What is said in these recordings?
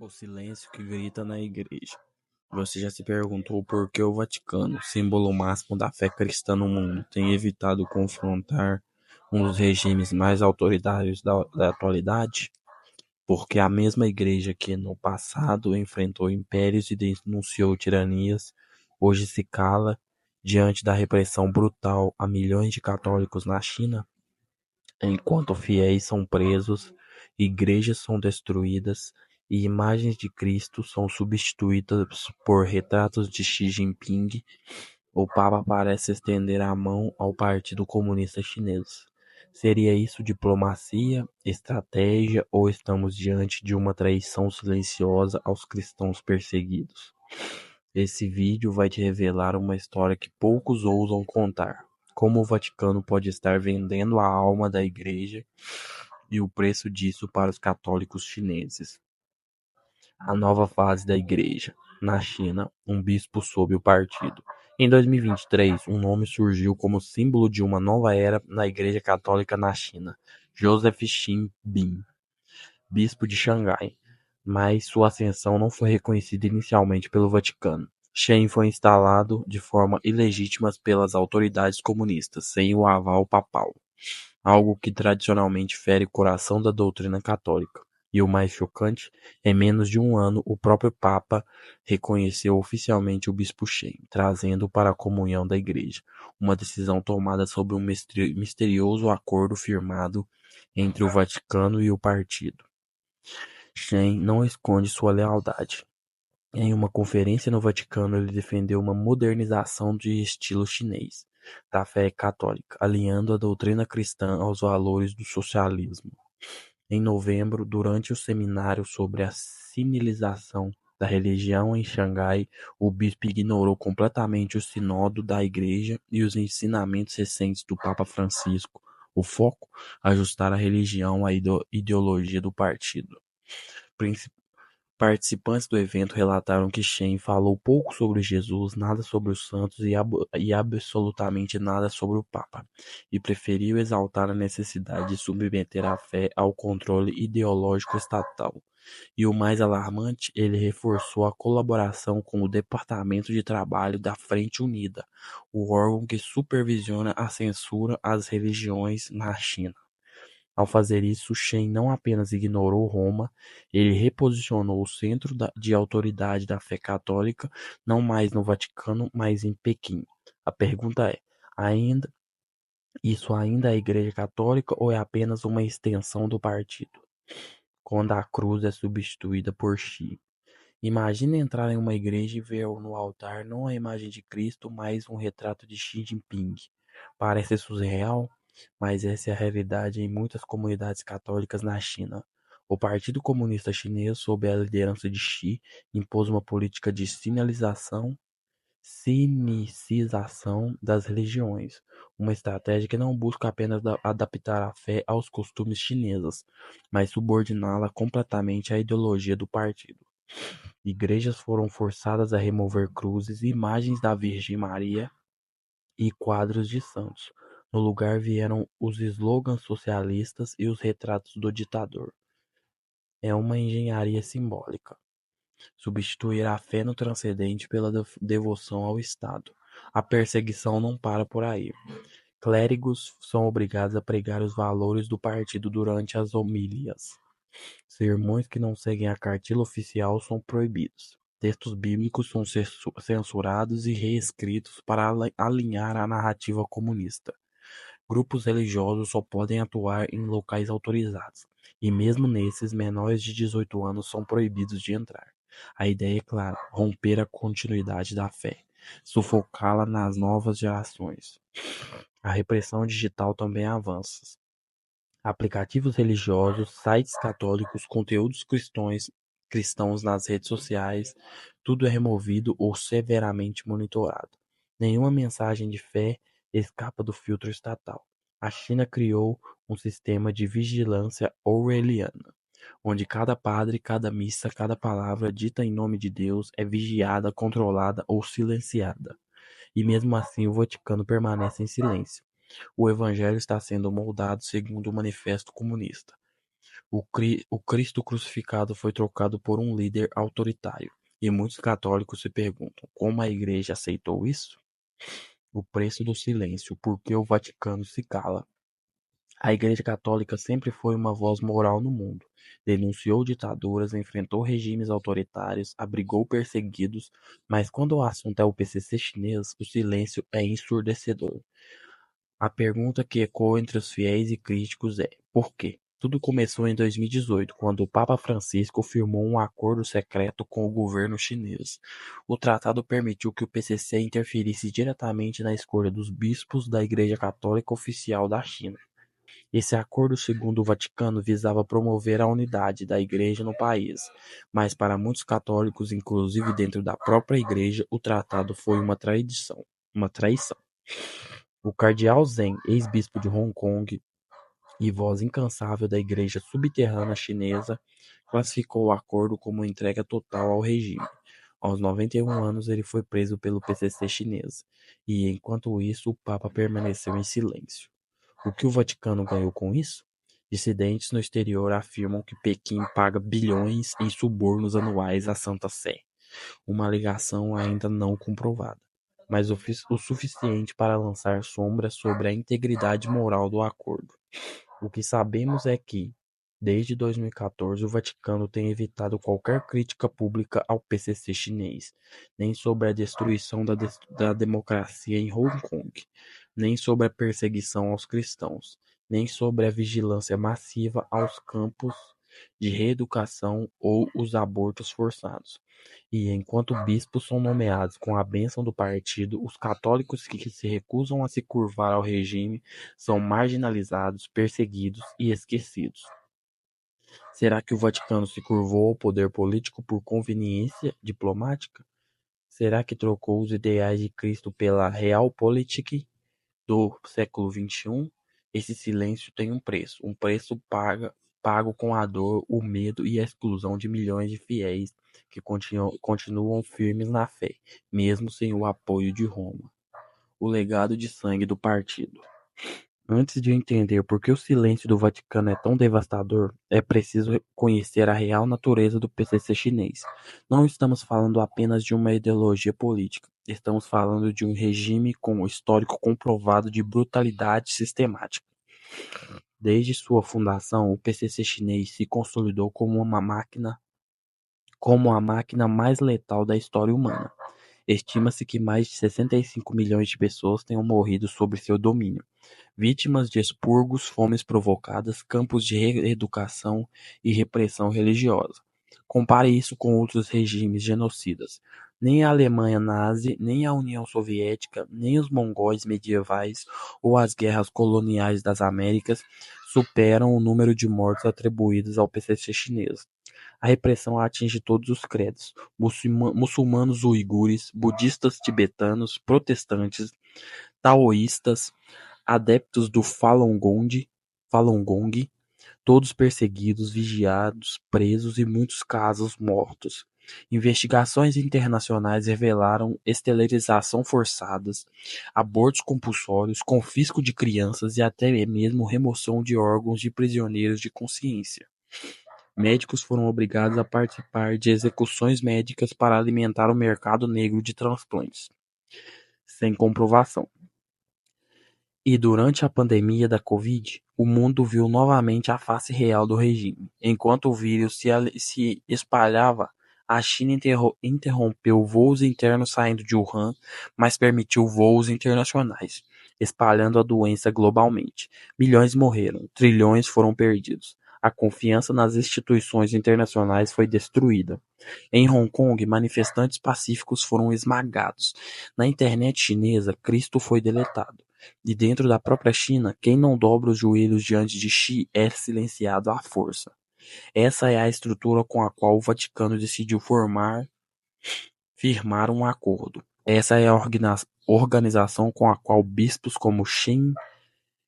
O silêncio que grita na igreja. Você já se perguntou por que o Vaticano, símbolo máximo da fé cristã no mundo, tem evitado confrontar um dos regimes mais autoritários da atualidade? Porque a mesma igreja que no passado enfrentou impérios e denunciou tiranias, hoje se cala diante da repressão brutal a milhões de católicos na China? Enquanto fiéis são presos, igrejas são destruídas e imagens de Cristo são substituídas por retratos de Xi Jinping, o Papa parece estender a mão ao Partido Comunista Chinês. Seria isso diplomacia, estratégia ou estamos diante de uma traição silenciosa aos cristãos perseguidos? Esse vídeo vai te revelar uma história que poucos ousam contar. Como o Vaticano pode estar vendendo a alma da igreja e o preço disso para os católicos chineses. A nova fase da igreja. Na China, um bispo sob o partido. Em 2023, um nome surgiu como símbolo de uma nova era na Igreja Católica na China: Joseph Xinbin, bispo de Xangai. Mas sua ascensão não foi reconhecida inicialmente pelo Vaticano. Shen foi instalado de forma ilegítima pelas autoridades comunistas, sem o aval papal, algo que tradicionalmente fere o coração da doutrina católica. E o mais chocante, em menos de um ano, o próprio Papa reconheceu oficialmente o bispo Shen, trazendo-o para a comunhão da Igreja, uma decisão tomada sob um misterioso acordo firmado entre o Vaticano e o partido. Shen não esconde sua lealdade. Em uma conferência no Vaticano, ele defendeu uma modernização de estilo chinês da fé católica, alinhando a doutrina cristã aos valores do socialismo. Em novembro, durante o seminário sobre a sinalização da religião em Xangai, o bispo ignorou completamente o sínodo da Igreja e os ensinamentos recentes do Papa Francisco. O foco: ajustar a religião à ideologia do partido. Participantes do evento relataram que Shen falou pouco sobre Jesus, nada sobre os santos e absolutamente nada sobre o Papa, e preferiu exaltar a necessidade de submeter a fé ao controle ideológico estatal. E o mais alarmante, ele reforçou a colaboração com o Departamento de Trabalho da Frente Unida, o órgão que supervisiona a censura às religiões na China. Ao fazer isso, Shen não apenas ignorou Roma, ele reposicionou o centro de autoridade da fé católica não mais no Vaticano, mas em Pequim. A pergunta é: isso ainda é a Igreja Católica ou é apenas uma extensão do partido? Quando a cruz é substituída por Xi. Imagine entrar em uma igreja e ver no altar não a imagem de Cristo, mas um retrato de Xi Jinping. Parece surreal, mas essa é a realidade em muitas comunidades católicas na China. O Partido Comunista Chinês, sob a liderança de Xi, impôs uma política de sinicização das religiões, uma estratégia que não busca apenas adaptar a fé aos costumes chineses, mas subordiná-la completamente à ideologia do partido. Igrejas foram forçadas a remover cruzes, imagens da Virgem Maria e quadros de santos. No lugar vieram os slogans socialistas e os retratos do ditador. É uma engenharia simbólica. Substituir a fé no transcendente pela devoção ao Estado. A perseguição não para por aí. Clérigos são obrigados a pregar os valores do partido durante as homílias. Sermões que não seguem a cartilha oficial são proibidos. Textos bíblicos são censurados e reescritos para alinhar a narrativa comunista. Grupos religiosos só podem atuar em locais autorizados, e mesmo nesses, menores de 18 anos são proibidos de entrar. A ideia é clara: romper a continuidade da fé, sufocá-la nas novas gerações. A repressão digital também avança. Aplicativos religiosos, sites católicos, conteúdos cristãos nas redes sociais, tudo é removido ou severamente monitorado. Nenhuma mensagem de fé escapa do filtro estatal. A China criou um sistema de vigilância orwelliana, onde cada padre, cada missa, cada palavra dita em nome de Deus é vigiada, controlada ou silenciada. E mesmo assim o Vaticano permanece em silêncio. O evangelho está sendo moldado segundo o Manifesto Comunista. O Cristo crucificado foi trocado por um líder autoritário, e muitos católicos se perguntam como a Igreja aceitou isso? O preço do silêncio, porque o Vaticano se cala. A Igreja Católica sempre foi uma voz moral no mundo. Denunciou ditaduras, enfrentou regimes autoritários, abrigou perseguidos, mas quando o assunto é o PCC chinês, o silêncio é ensurdecedor. A pergunta que ecoa entre os fiéis e críticos é: por quê? Tudo começou em 2018, quando o Papa Francisco firmou um acordo secreto com o governo chinês. O tratado permitiu que o PCC interferisse diretamente na escolha dos bispos da Igreja Católica Oficial da China. Esse acordo, segundo o Vaticano, visava promover a unidade da Igreja no país, mas para muitos católicos, inclusive dentro da própria Igreja, o tratado foi uma traição. O cardeal Zhen, ex-bispo de Hong Kong e voz incansável da Igreja subterrânea chinesa, classificou o acordo como entrega total ao regime. Aos 91 anos, ele foi preso pelo PCC chinês, e enquanto isso, o Papa permaneceu em silêncio. O que o Vaticano ganhou com isso? Dissidentes no exterior afirmam que Pequim paga bilhões em subornos anuais à Santa Sé, uma alegação ainda não comprovada, mas o suficiente para lançar sombras sobre a integridade moral do acordo. O que sabemos é que, desde 2014, o Vaticano tem evitado qualquer crítica pública ao PCC chinês, nem sobre a destruição da democracia em Hong Kong, nem sobre a perseguição aos cristãos, nem sobre a vigilância massiva aos campos de reeducação ou os abortos forçados. E enquanto bispos são nomeados com a bênção do partido, os católicos que se recusam a se curvar ao regime são marginalizados, perseguidos e esquecidos. Será que o Vaticano se curvou ao poder político por conveniência diplomática? Será que trocou os ideais de Cristo pela realpolitik do século XXI? Esse silêncio tem um preço pago com a dor, o medo e a exclusão de milhões de fiéis que continuam firmes na fé, mesmo sem o apoio de Roma. O legado de sangue do partido. Antes de entender por que o silêncio do Vaticano é tão devastador, é preciso conhecer a real natureza do PCC chinês. Não estamos falando apenas de uma ideologia política, estamos falando de um regime com um histórico comprovado de brutalidade sistemática. Desde sua fundação, o PCC chinês se consolidou como a máquina mais letal da história humana. Estima-se que mais de 65 milhões de pessoas tenham morrido sob seu domínio, vítimas de expurgos, fomes provocadas, campos de reeducação e repressão religiosa. Compare isso com outros regimes genocidas. Nem a Alemanha nazi, nem a União Soviética, nem os mongóis medievais ou as guerras coloniais das Américas superam o número de mortes atribuídos ao PCC chinês. A repressão atinge todos os credos: muçulmanos uigures, budistas tibetanos, protestantes, taoístas, adeptos do Falun Gong, todos perseguidos, vigiados, presos e muitos casos mortos. Investigações internacionais revelaram esterilização forçadas, abortos compulsórios, confisco de crianças e até mesmo remoção de órgãos de prisioneiros de consciência. Médicos foram obrigados a participar de execuções médicas para alimentar o mercado negro de transplantes, sem comprovação. E durante a pandemia da Covid, o mundo viu novamente a face real do regime. Enquanto o vírus se espalhava, a China interrompeu voos internos saindo de Wuhan, mas permitiu voos internacionais, espalhando a doença globalmente. Milhões morreram, trilhões foram perdidos. A confiança nas instituições internacionais foi destruída. Em Hong Kong, manifestantes pacíficos foram esmagados. Na internet chinesa, Cristo foi deletado. E dentro da própria China, quem não dobra os joelhos diante de Xi é silenciado à força. Essa é a estrutura com a qual o Vaticano decidiu firmar um acordo. Essa é a organização com a qual bispos como Shen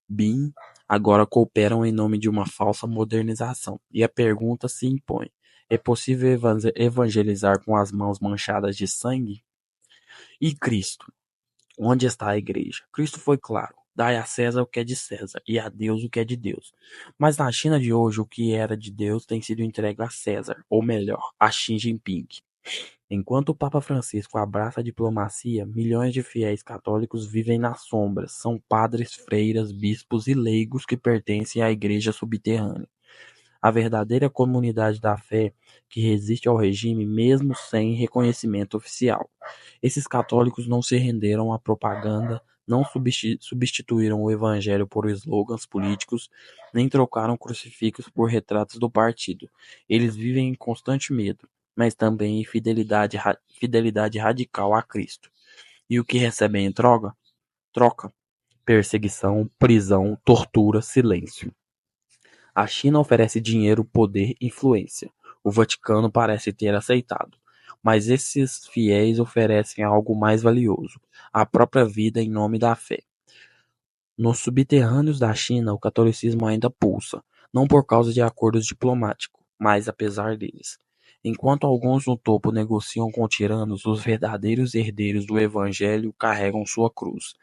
Bin agora cooperam em nome de uma falsa modernização. E a pergunta se impõe: é possível evangelizar com as mãos manchadas de sangue? E Cristo? Onde está a igreja? Cristo foi claro: Dai a César o que é de César e a Deus o que é de Deus. Mas na China de hoje, o que era de Deus tem sido entregue a César, ou melhor, a Xi Jinping. Enquanto o Papa Francisco abraça a diplomacia, milhões de fiéis católicos vivem nas sombras. São padres, freiras, bispos e leigos que pertencem à igreja subterrânea. A verdadeira comunidade da fé que resiste ao regime mesmo sem reconhecimento oficial. Esses católicos não se renderam à propaganda, não substituíram o evangelho por slogans políticos, nem trocaram crucifixos por retratos do partido. Eles vivem em constante medo, mas também em fidelidade radical a Cristo. E o que recebem em troca? Perseguição, prisão, tortura, silêncio. A China oferece dinheiro, poder, influência. O Vaticano parece ter aceitado. Mas esses fiéis oferecem algo mais valioso: a própria vida em nome da fé. Nos subterrâneos da China, o catolicismo ainda pulsa, não por causa de acordos diplomáticos, mas apesar deles. Enquanto alguns no topo negociam com tiranos, os verdadeiros herdeiros do Evangelho carregam sua cruz,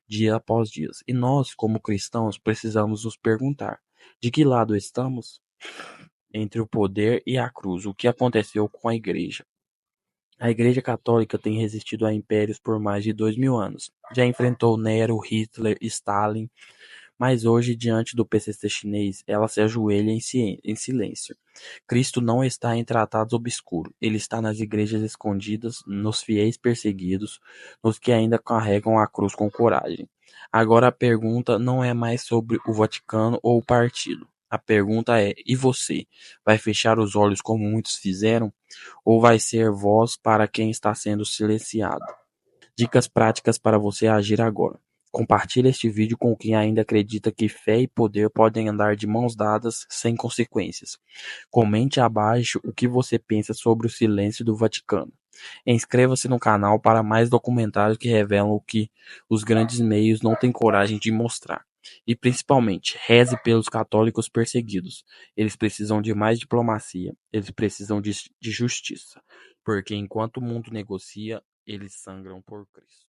dia após dia. E nós, como cristãos, precisamos nos perguntar: de que lado estamos? Entre o poder e a cruz, o que aconteceu com a Igreja? A Igreja Católica tem resistido a impérios por mais de 2000 anos. Já enfrentou Nero, Hitler, Stalin, mas hoje, diante do PCC chinês, ela se ajoelha em silêncio. Cristo não está em tratados obscuros, ele está nas igrejas escondidas, nos fiéis perseguidos, nos que ainda carregam a cruz com coragem. Agora a pergunta não é mais sobre o Vaticano ou o partido. A pergunta é: e você? Vai fechar os olhos como muitos fizeram? Ou vai ser voz para quem está sendo silenciado? Dicas práticas para você agir agora. Compartilhe este vídeo com quem ainda acredita que fé e poder podem andar de mãos dadas sem consequências. Comente abaixo o que você pensa sobre o silêncio do Vaticano. Inscreva-se no canal para mais documentários que revelam o que os grandes meios não têm coragem de mostrar. E principalmente, reze pelos católicos perseguidos. Eles precisam de mais diplomacia, eles precisam de justiça. Porque enquanto o mundo negocia, eles sangram por Cristo.